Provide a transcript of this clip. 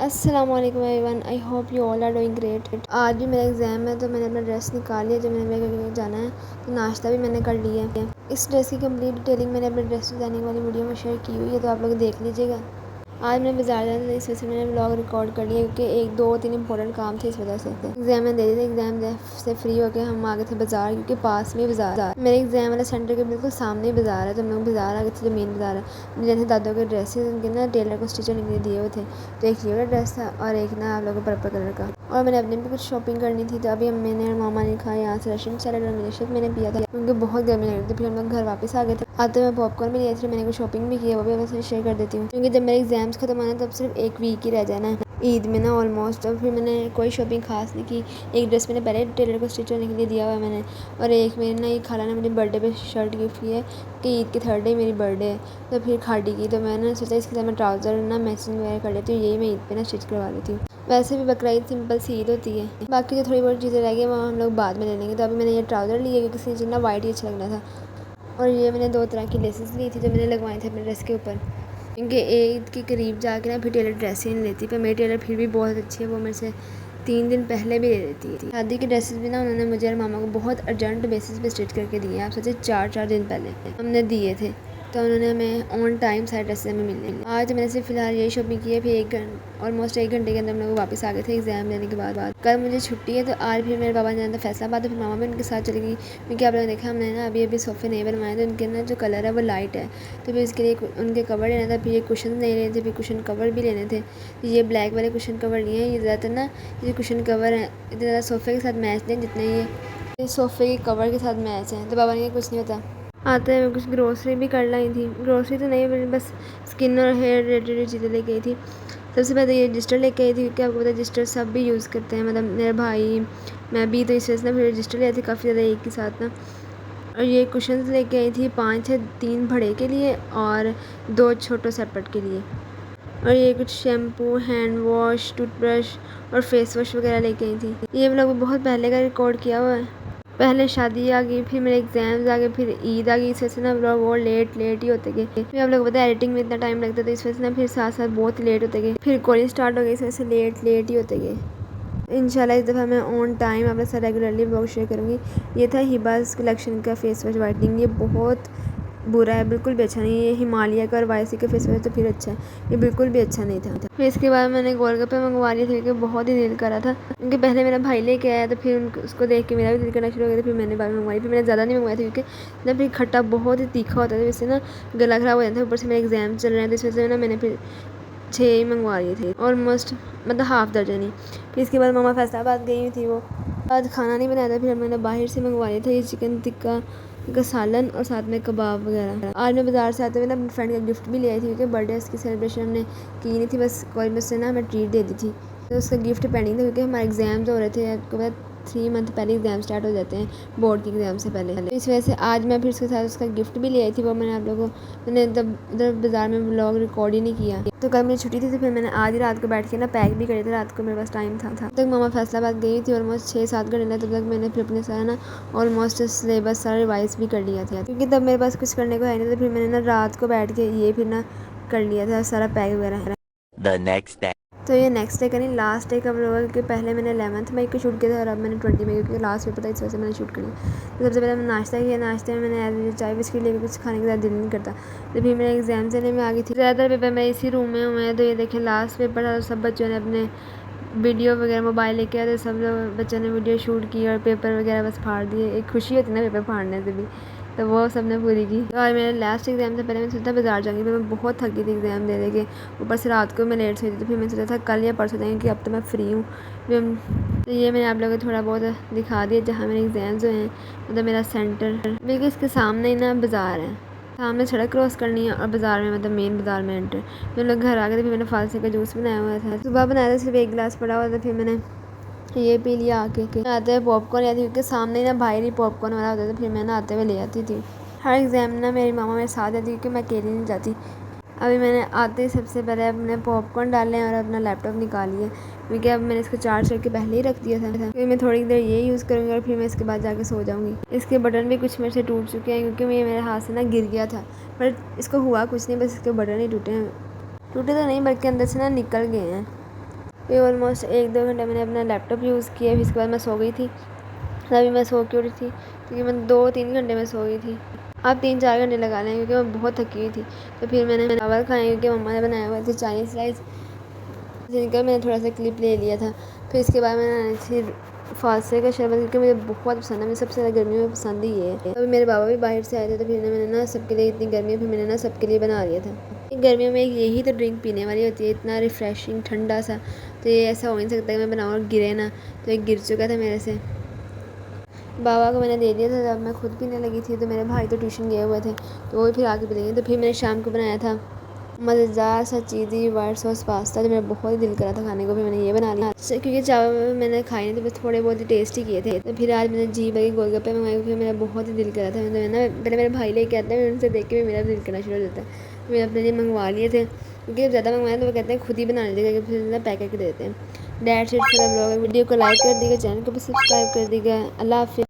अस्सलाम वालेकुम everyone, I hope you all are doing great. आज भी मेरा एग्ज़ाम है तो मैंने अपना ड्रेस निकाल लिया जब मैंने मेरे जाना है, तो नाश्ता भी मैंने कर लिया है। इस ड्रेस की कंप्लीट डिटेलिंग मैंने अपने ड्रेस डिज़ाइनिंग वाली वीडियो में शेयर की हुई है, तो आप लोग देख लीजिएगा। आज मैं बाज़ार जाना था, इस वजह से मैंने व्लॉग रिकॉर्ड कर लिया क्योंकि 1 2 3 इंपॉर्टेंट काम थे, इस वजह से एग्ज़ाम में दे दिए थे। एग्ज़ाम से फ्री होकर हम आ गए थे बाज़ार, क्योंकि पास में बाज़ार मेरे एग्ज़ाम वाले सेंटर के बिल्कुल सामने ही बाज़ार है, तो हम लोग बाज़ार आ गए थे, जो मेन बाज़ार है। मुझे थे दादों के ड्रेसेस उनके ना टेलर को स्टिच होने के लिए दिए हुए थे, तो एक ये वाला ड्रेस था और एक ना आप लोगों को पर्पल कलर का। और मैंने अपने भी कुछ शॉपिंग करनी थी, तो अभी मैंने और मामा ने खाया यहाँ से रशियन सैलेड और मिल्कशेक मैंने पिया था, क्योंकि बहुत गर्मी लग रही थी। फिर हम लोग घर वापस आ गए थे। आते मैं पॉपकॉर्न भी लिए थे, मैंने कुछ शॉपिंग भी की है, वो भी मैं शेयर कर देती हूँ, क्योंकि जब मेरे एग्जाम्स खत्म आना तब सिर्फ एक वीक ही रह जाना है ईद में ना ऑलमोस्ट। तो फिर मैंने कोई शॉपिंग खास नहीं की। एक ड्रेस मैंने पहले टेलर को स्टिच होने के लिए दिया हुआ है मैंने, और एक मेरे ना ये खाला ने मेरे बर्थडे पे शर्ट गिफ्ट की है कि ईद के 3rd डे मेरी बर्थडे है, तो फिर खाड़ी की, तो मैंने सोचा इसके साथ मैं ट्राउज़र ना मैचिंग वगैरह कर लेती हूँ, यही मैं ईद पे ना स्टिच करवा लेती हूँ। वैसे भी बकरा ईद सिंपल सी ईद होती है, बाकी जो थोड़ी बहुत चीज़ें रह गई वहाँ हम लोग बाद में ले लेंगे। तो अभी मैंने ये ट्राउज़र लिया क्योंकि इसकी ना वाइट ही अच्छा लग रहा था, और ये मैंने 2 तरह की लेसेस ली थी जो मैंने लगवाए थे अपने ड्रेस के ऊपर, क्योंकि ईद के करीब जाके ना फिर टेलर ड्रेस ही नहीं लेती, पर मेरी टेलर फिर भी बहुत अच्छी है, वो मेरे से 3 दिन पहले भी ले लेती थी। शादी के ड्रेसेस भी ना उन्होंने मुझे और मामा को बहुत अर्जेंट बेसिस पे स्टिच करके दिए हैं। आप सोचिए 4 दिन पहले हमने दिए थे, तो उन्होंने हमें ऑन टाइम सारे ड्रेसेस हमें मिलने। आज मैंने सिर्फ फिलहाल यही शॉपिंग की है, फिर ऑलमोस्ट 1 घंटे के अंदर हम लोग वापस आ गए थे एग्जाम देने के बाद। कल मुझे छुट्टी है, तो आज फिर मेरे पापा ने जाना था फैसलाबाद, तो फिर मामा भी उनके साथ चली गई, क्योंकि आप लोगों ने देखा हमने ना अभी सोफ़े नहीं बनवाए, तो उनके ना जो कलर है वो लाइट है, तो फिर इसके लिए उनके कवर लेना था। फिर ये कुशन नहीं लेने थे, फिर कुशन कवर भी लेने थे। ये ब्लैक वाले कुशन कवर लिए हैं, ये ज़्यादातर ना ये कुशन कवर है इतने ज़्यादा सोफ़े के साथ मैच नहीं जितने ये सोफ़े के कवर के साथ मैच हैं, तो बाबा ने कुछ नहीं होता। आते हैं मैं कुछ ग्रोसरी भी कर लाई थी, ग्रोसरी तो नहीं मैंने बस स्किन और हेयर रिलेटेड चीज़ें लेके आई थी। सबसे पहले ये रजिस्टर लेके आई थी, क्योंकि आपको पता है रजिस्टर सब भी यूज़ करते हैं, मतलब मेरे भाई मैं भी, तो इस वजह से ना फिर रजिस्टर ले आई थी काफ़ी ज़्यादा एक के साथ ना। और ये कुशन्स लेके आई थी 5 है, 3 बड़े के लिए और 2 छोटो सेपरेट के लिए। और ये कुछ शैम्पू, हैंड वॉश, टूथब्रश और फेस वॉश वगैरह लेके आई थी। ये व्लॉग बहुत पहले का रिकॉर्ड किया हुआ है, पहले शादी आ गई, फिर मेरे एग्जाम्स आ गए, फिर ईद आ गई, इस वजह से ना व्लॉग और लेट ही होते गए। फिर आप लोग पता है एडिटिंग में इतना टाइम लगता था, इस वजह से ना फिर साथ साथ बहुत लेट होते गए। फिर कॉलेज स्टार्ट हो गई, इस वजह से लेट ही होते गए। इंशाल्लाह इस दफ़ा मैं ऑन टाइम अपने साथ रेगुलरली व्लॉग शेयर करूँगी। ये था हिबाज़ कलेक्शन का फेस वॉश वाइटनिंग, ये बहुत बुरा है, बिल्कुल भी अच्छा नहीं है। ये हिमालय का और वाईसी का फेस वॉश तो फिर अच्छा है, ये बिल्कुल भी अच्छा नहीं था। फिर इसके बाद मैंने गोलगप्पे मंगवा लिए थे, क्योंकि बहुत ही दिल करा था, क्योंकि पहले मेरा भाई लेके आया, तो फिर उसको देख के मेरा भी दिल करना शुरू हो गया था। फिर मैंने बाद में मंगवाई, फिर मैंने ज़्यादा नहीं मंगवाया था, क्योंकि ना फिर खट्टा बहुत ही तीखा होता था, इससे ना गला ख़राब हो जाता था। ऊपर से मेरे एग्जाम चल रहे हैं, तो इस वजह से ना मैंने फिर 6 ही मंगवा लिए थे, ऑलमोस्ट मतलब हाफ़ दर्जन ही। फिर इसके बाद मामा फैसलाबाद गई हुई थी, वो आज खाना नहीं बनाया था, फिर मैंने बाहर से मंगवा लिया था ये चिकन टिक्का का सालन और साथ में कबाब वगैरह। आज मैं बाज़ार से आते हुए ना अपनी फ्रेंड का गिफ्ट भी ले आई थी, क्योंकि बर्थडे उसकी सेलिब्रेशन हमने की नहीं थी, बस कोई मुझसे ना हमें ट्रीट दे दी थी, तो उसका गिफ्ट पेंडिंग था, क्योंकि हमारे एग्ज़ाम्स हो रहे थे। आपको पता 3 मंथ पहले एग्ज़ाम स्टार्ट हो जाते हैं बोर्ड के एग्ज़ाम से पहले। इस वजह से आज मैं फिर उसके साथ उसका गिफ्ट भी ले आई थी, वो मैंने आप लोगों को मैंने तब उधर बाज़ार में व्लॉग रिकॉर्ड ही नहीं किया। तो कल मेरी छुट्टी थी, तो फिर मैंने आज ही रात को बैठ के ना पैक भी करे थे, रात को मेरे पास टाइम था। तब तक मामा फैसलाबाद गई थी, ऑलमोस्ट 6 7 घंटे, तब तक मैंने फिर अपने सारा ना ऑलमोस्ट सिलेबस सारा रिवाइज़ भी कर लिया था, क्योंकि तब मेरे पास कुछ करने को है नहीं, तो फिर मैंने ना रात को बैठ के ये फिर ना कर लिया था सारा पैक वगैरह। The next day. तो ये नेक्स्ट डे का नहीं, लास्ट डे का व्लॉग, कि पहले मैंने 11 मई को शूट किया था और अब मैंने 20 मई, क्योंकि लास्ट पेपर था, इस वजह से मैंने शूट किया। तो सबसे पहले मैंने नाश्ता किया, नाश्ते में मैंने चाय बिस्किट लेकर कुछ खाने के साथ दिल नहीं करता, तो फिर मेरे एग्जाम देने में आ गई थी। ज़्यादातर पेपर मेरे इसी रूम में हुए हैं, तो ये देखें लास्ट पेपर था, सब बच्चों ने अपने वीडियो वगैरह मोबाइल लेके आए, तो सब लोग बच्चों ने वीडियो शूट की और पेपर वगैरह बस फाड़ दिए। एक खुशी होती है ना पेपर फाड़ने से भी, तो वो सब ने पूरी की। तो आज मेरे लास्ट एग्जाम से पहले मैंने सोचा बाज़ार जाऊँगी, फिर मैं बहुत थकी थी एग्ज़ाम दे के, ऊपर से रात को मैं लेट सोई थी, तो फिर मैंने सोचा था कल या परसों जाएंगे, कि अब तो मैं फ्री हूँ। तो ये मैंने आप लोगों को थोड़ा बहुत दिखा दिया जहाँ मेरे एग्ज़ाम्स हुए हैं, मतलब मेरा सेंटर बिल्कुल इसके सामने ही ना बाज़ार है, सामने सड़क क्रॉस करनी है और बाज़ार में मतलब मेन बाज़ार में एंटर। फिर लोग घर आ गए थे, फिर मैंने फालसे का जूस बनाया हुआ था, सुबह बनाया था, सिर्फ 1 गिलास पड़ा हुआ था, फिर मैंने ये पी लिया आके। आते हुए पॉपकॉर्न आती थी, क्योंकि सामने ही ना बाहर ही पॉपकॉर्न वाला होता था, फिर मैं ना आते हुए ले आती थी। हर एग्ज़ाम ना मेरी मामा मेरे साथ आती, क्योंकि मैं अकेली नहीं जाती। अभी मैंने आते ही सबसे पहले अपने पॉपकॉर्न डाले और अपना लैपटॉप निकाल लिया, क्योंकि अब मैंने इसको चार्ज करके पहले ही रख दिया था। फिर मैं थोड़ी देर ये यूज़ करूँगी और फिर मैं इसके बाद जाके सो जाऊँगी। इसके बटन भी कुछ मेरे से टूट चुके हैं, क्योंकि ये मेरे हाथ से ना गिर गया था, पर इसको हुआ कुछ नहीं, बस इसके बटन ही टूटे हैं। टूटे तो नहीं बल्कि अंदर से ना निकल गए हैं, फिर ऑलमोस्ट 1-2 घंटे मैंने अपना लैपटॉप यूज़ किया, फिर इसके बाद मैं सो गई थी। तभी मैं सो के उठी थी, क्योंकि मैं 2-3 घंटे में सो गई थी। अब 3-4 घंटे लगा लें, क्योंकि मैं बहुत थकी हुई थी। तो फिर मैंने चावल खाए, क्योंकि मम्मा ने बनाया हुआ था चाइनीज़ राइस, जिनका मैंने थोड़ा सा क्लिप ले लिया था। फिर इसके बाद मैंने बनाई थी फासे का शरबत, क्योंकि मुझे बहुत पसंद है, मुझे सबसे ज़्यादा गर्मियों में पसंद ही ये है। अभी मेरे बाबा भी बाहर से आए थे, तो फिर मैंने ना सबके लिए, इतनी गर्मी है, फिर मैंने ना सबके लिए बना लिया था। गर्मियों में यही तो ड्रिंक पीने वाली होती है, इतना रिफ़्रेशिंग ठंडा सा। तो ये ऐसा हो नहीं सकता कि मैं बनाऊँ और गिरे ना, तो ये गिर चुका था मेरे से। बाबा को मैंने दे दिया था, जब मैं खुद पीने लगी थी। तो मेरे भाई तो ट्यूशन गए हुए थे, तो वो भी फिर आके पी लेंगे। तो फिर मैंने शाम को बनाया था मज़ेदार सा चीज़ी वाइट सॉस पास्ता, जो मेरा बहुत ही दिल करा था खाने को। फिर मैंने ये बना लिया, क्योंकि चावल मैंने खाए नहीं थे, बस थोड़े बहुत ही टेस्टी किए थे। तो फिर आज मैंने जी भर के गोलगप्पे मंगाए, फिर मेरा बहुत ही दिल करा था। मैंने ना पहले मेरे भाई लेके आता है, उनसे देख के भी मेरा दिल करना शुरू हो जाता है। मैंने अपने लिए मंगवा लिए थे, क्योंकि जब ज़्यादा मंगवाए तो वो कहते हैं खुद ही बना लीजिएगा, फिर ना पैक करके देते हैं। That's it for the blog. Video को लाइक कर दीजिएगा, चैनल को भी सब्सक्राइब कर दीजिएगा। अल्लाह हाफ़िज़।